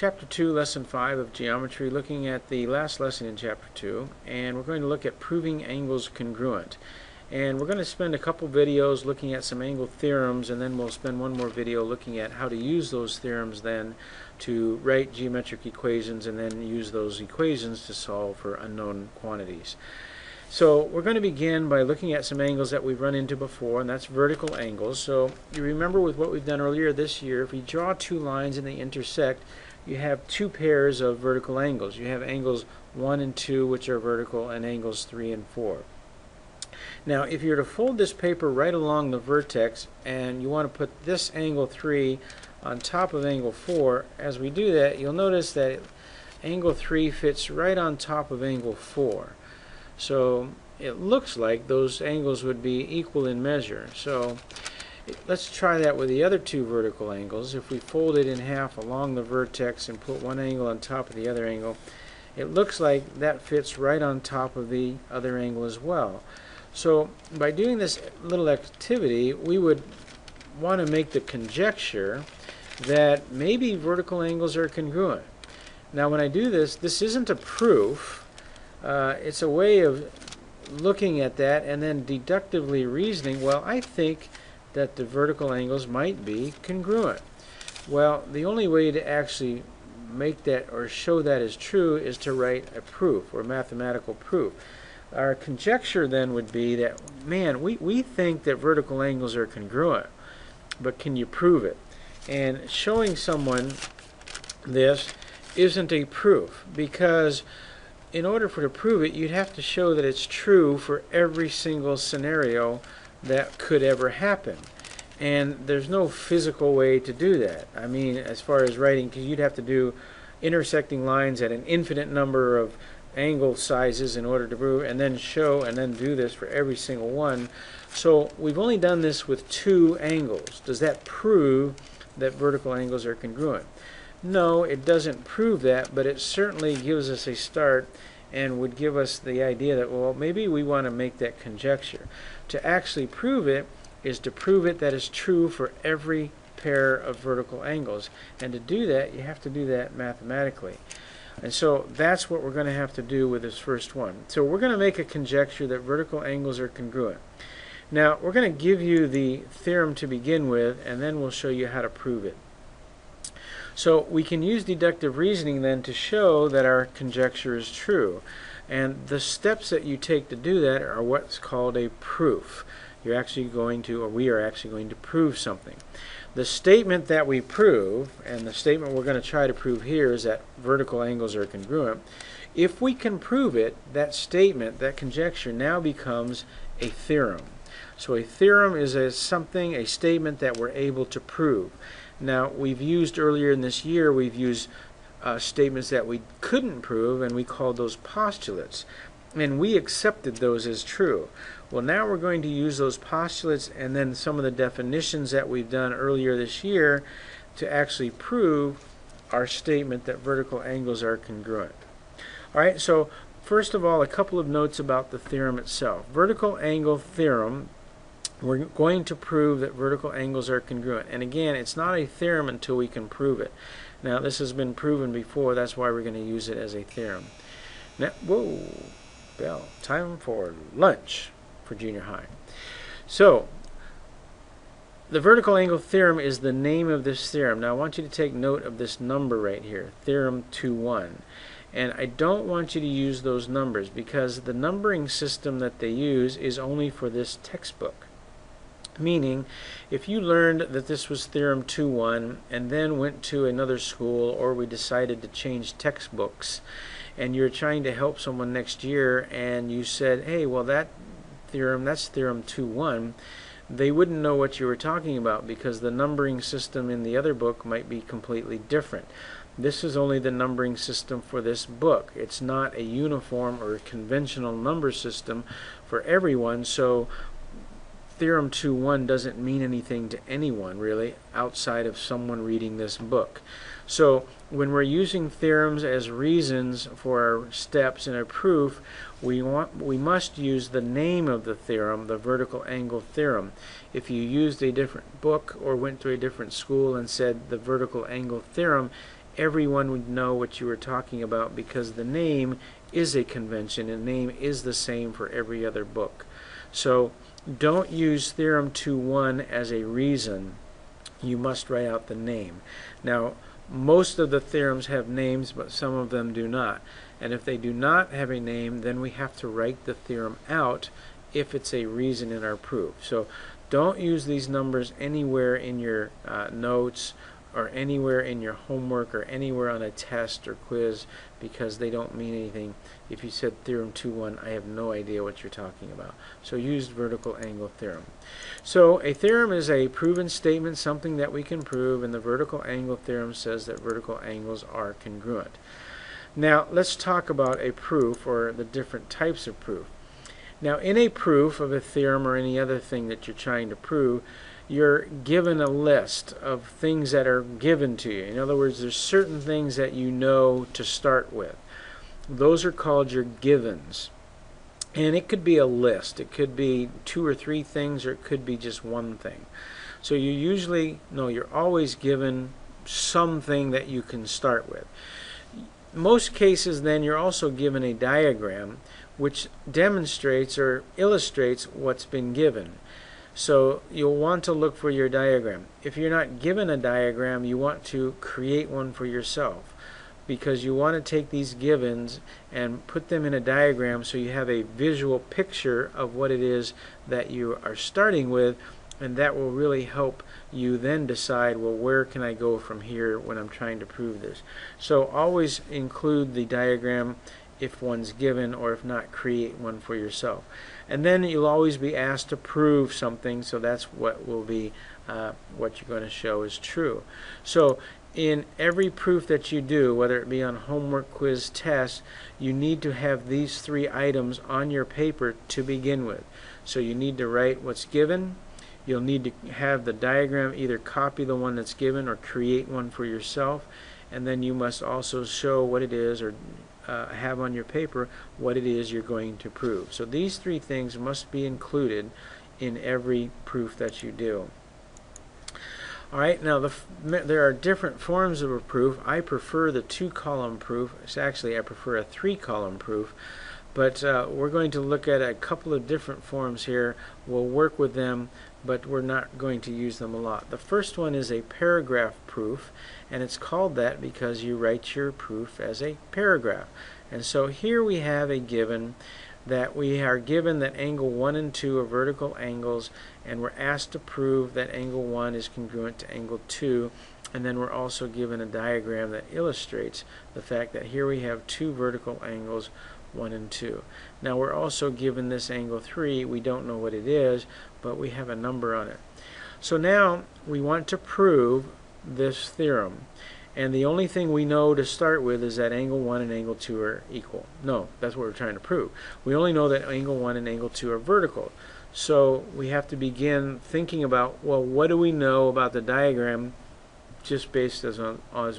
Chapter 2, Lesson 5 of Geometry, looking at the last lesson in Chapter 2, and we're going to look at proving angles congruent. And we're going to spend a couple videos looking at some angle theorems, and then we'll spend one more video looking at how to use those theorems then to write geometric equations and then use those equations to solve for unknown quantities. So we're going to begin by looking at some angles that we've run into before, and that's vertical angles. So you remember with what we've done earlier this year, if we draw two lines and they intersect, you have two pairs of vertical angles. You have angles 1 and 2, which are vertical, and angles 3 and 4. Now if you were to fold this paper right along the vertex and you want to put this angle 3 on top of angle 4, as we do that, you'll notice that angle 3 fits right on top of angle 4. So it looks like those angles would be equal in measure. So let's try that with the other two vertical angles. If we fold it in half along the vertex and put one angle on top of the other angle, it looks like that fits right on top of the other angle as well. So by doing this little activity, we would want to make the conjecture that maybe vertical angles are congruent. Now when I do this, this isn't a proof. It's a way of looking at that and then deductively reasoning, well, I think that the vertical angles might be congruent. Well, the only way to actually make that or show that is true is to write a proof or mathematical proof. Our conjecture then would be that, man, we think that vertical angles are congruent, but can you prove it? And showing someone this isn't a proof, because in order to prove it, you'd have to show that it's true for every single scenario that could ever happen. And there's no physical way to do that. I mean, as far as writing, because you'd have to do intersecting lines at an infinite number of angle sizes in order to prove, and then show, and then do this for every single one. So we've only done this with two angles. Does that prove that vertical angles are congruent? No, it doesn't prove that, but it certainly gives us a start and would give us the idea that, well, maybe we want to make that conjecture. To actually prove it is to prove it that is true for every pair of vertical angles. And to do that, you have to do that mathematically. And so that's what we're going to have to do with this first one. So we're going to make a conjecture that vertical angles are congruent. Now, we're going to give you the theorem to begin with, and then we'll show you how to prove it. So we can use deductive reasoning then to show that our conjecture is true. And the steps that you take to do that are what's called a proof. You're actually going to, or we are actually going to prove something. The statement that we prove, and the statement we're going to try to prove here, is that vertical angles are congruent. If we can prove it, that statement, that conjecture, now becomes a theorem. So a theorem is a statement that we're able to prove. Now, we've used earlier in this year, we've used statements that we couldn't prove, and we called those postulates. And we accepted those as true. Well, now we're going to use those postulates and then some of the definitions that we've done earlier this year to actually prove our statement that vertical angles are congruent. All right, so first of all, a couple of notes about the theorem itself. Vertical angle theorem, we're going to prove that vertical angles are congruent. And again, it's not a theorem until we can prove it. Now, this has been proven before. That's why we're going to use it as a theorem. Now, whoa, bell. Time for lunch for junior high. So, the vertical angle theorem is the name of this theorem. Now, I want you to take note of this number right here, Theorem 2.1. And I don't want you to use those numbers because the numbering system that they use is only for this textbook. Meaning, if you learned that this was Theorem 2.1 and then went to another school, or we decided to change textbooks, and you're trying to help someone next year and you said, hey, well, that theorem, that's Theorem 2.1, they wouldn't know what you were talking about because the numbering system in the other book might be completely different. This is only the numbering system for this book. It's not a uniform or a conventional number system for everyone, so Theorem 2.1 doesn't mean anything to anyone really outside of someone reading this book. So when we're using theorems as reasons for our steps in a proof, we must use the name of the theorem, the vertical angle theorem. If you used a different book or went to a different school and said the vertical angle theorem, everyone would know what you were talking about, because the name is a convention and the name is the same for every other book. So don't use Theorem 2.1 as a reason. You must write out the name. Now, most of the theorems have names, but some of them do not. And if they do not have a name, then we have to write the theorem out if it's a reason in our proof. So don't use these numbers anywhere in your notes or anywhere in your homework or anywhere on a test or quiz, because they don't mean anything. If you said Theorem 2.1, I have no idea what you're talking about. So use vertical angle theorem. So a theorem is a proven statement, something that we can prove, and the vertical angle theorem says that vertical angles are congruent. Now let's talk about a proof, or the different types of proof. Now in a proof of a theorem or any other thing that you're trying to prove, you're given a list of things that are given to you. In other words, there's certain things that you know to start with. Those are called your givens. And it could be a list. It could be 2 or 3 things, or it could be just one thing. So you usually, no, you're always given something that you can start with. Most cases then you're also given a diagram which demonstrates or illustrates what's been given. So you'll want to look for your diagram. If you're not given a diagram, you want to create one for yourself, because you want to take these givens and put them in a diagram so you have a visual picture of what it is that you are starting with, and that will really help you then decide, well, where can I go from here when I'm trying to prove this. So always include the diagram if one's given, or if not, create one for yourself. And then you'll always be asked to prove something, so that's what will be what you're going to show is true. So in every proof that you do, whether it be on homework, quiz, test, you need to have these 3 items on your paper to begin with. So you need to write what's given. You'll need to have the diagram, either copy the one that's given or create one for yourself. And then you must also show what it is, or have on your paper what it is you're going to prove. So these 3 things must be included in every proof that you do. Alright, now there are different forms of a proof. I prefer the 2-column proof. Actually, I prefer a 3-column proof. But we're going to look at a couple of different forms here. We'll work with them, but we're not going to use them a lot. The first one is a paragraph proof, and it's called that because you write your proof as a paragraph. And so here we have a given that we are given that angle 1 and 2 are vertical angles, and we're asked to prove that angle 1 is congruent to angle 2, and then we're also given a diagram that illustrates the fact that here we have 2 vertical angles, 1 and 2. Now we're also given this angle 3. We don't know what it is, but we have a number on it. So now we want to prove this theorem, and the only thing we know to start with is that angle 1 and angle 2 are equal. No, that's what we're trying to prove. We only know that angle 1 and angle 2 are vertical. So we have to begin thinking about, well, what do we know about the diagram just based as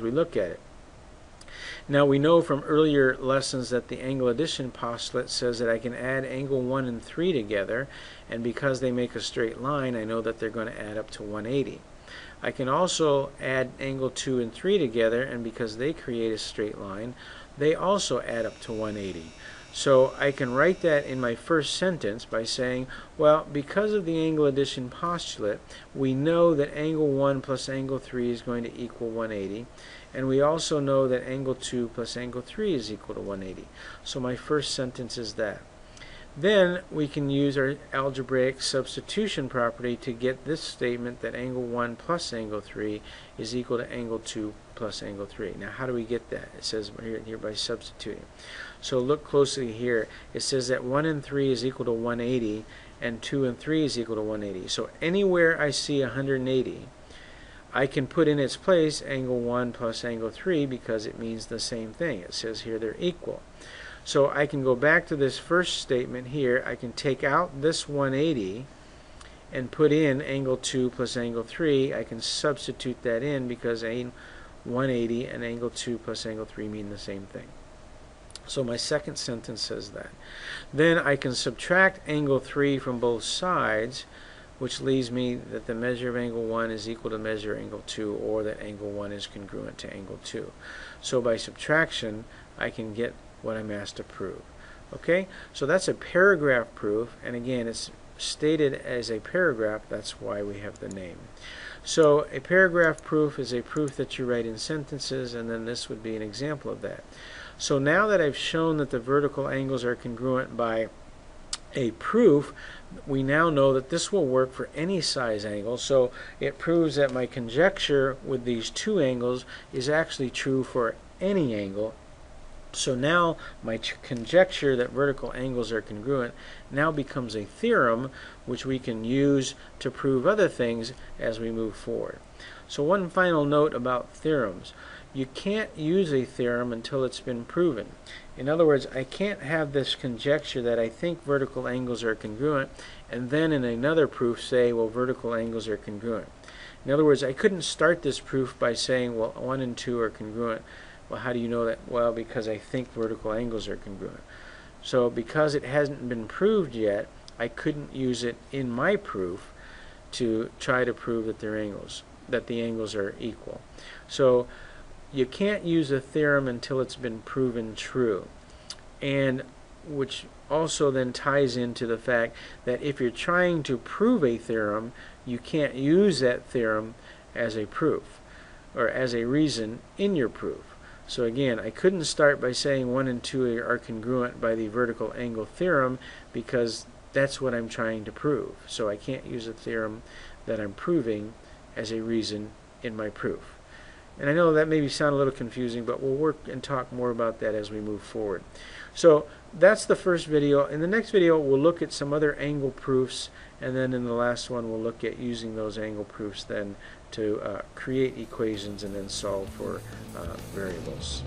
we look at it. Now we know from earlier lessons that the angle addition postulate says that I can add angle 1 and 3 together, and because they make a straight line, I know that they're going to add up to 180. I can also add angle 2 and 3 together, and because they create a straight line, they also add up to 180. So I can write that in my first sentence by saying, well, because of the angle addition postulate, we know that angle 1 plus angle 3 is going to equal 180, and we also know that angle 2 plus angle 3 is equal to 180. So my first sentence is that. Then we can use our algebraic substitution property to get this statement that angle 1 plus angle 3 is equal to angle 2 plus angle 3. Now how do we get that? It says here by substituting. So look closely here. It says that 1 and 3 is equal to 180 and 2 and 3 is equal to 180. So anywhere I see 180, I can put in its place angle 1 plus angle 3 because it means the same thing. It says here they're equal. So I can go back to this first statement here. I can take out this 180 and put in angle 2 plus angle 3. I can substitute that in because 180 and angle 2 plus angle 3 mean the same thing. So my second sentence says that. Then I can subtract angle 3 from both sides which leaves me that the measure of angle 1 is equal to measure of angle 2, or that angle 1 is congruent to angle 2. So by subtraction, I can get what I'm asked to prove. Okay, so that's a paragraph proof, and again, it's stated as a paragraph. That's why we have the name. So a paragraph proof is a proof that you write in sentences, and then this would be an example of that. So now that I've shown that the vertical angles are congruent by a proof, we now know that this will work for any size angle. So it proves that my conjecture with these two angles is actually true for any angle. So now my conjecture that vertical angles are congruent now becomes a theorem, which we can use to prove other things as we move forward. So one final note about theorems. You can't use a theorem until it's been proven. In other words, I can't have this conjecture that I think vertical angles are congruent and then in another proof say, well, vertical angles are congruent. In other words, I couldn't start this proof by saying, well, 1 and 2 are congruent. Well, how do you know that? Well, because I think vertical angles are congruent. So because it hasn't been proved yet, I couldn't use it in my proof to try to prove that the angles are equal. So you can't use a theorem until it's been proven true, and which also then ties into the fact that if you're trying to prove a theorem, you can't use that theorem as a proof or as a reason in your proof. So again, I couldn't start by saying 1 and 2 are congruent by the vertical angle theorem, because that's what I'm trying to prove. So I can't use a theorem that I'm proving as a reason in my proof. And I know that maybe sound a little confusing, but we'll work and talk more about that as we move forward. So that's the first video. In the next video, we'll look at some other angle proofs, and then in the last one, we'll look at using those angle proofs then to create equations and then solve for variables.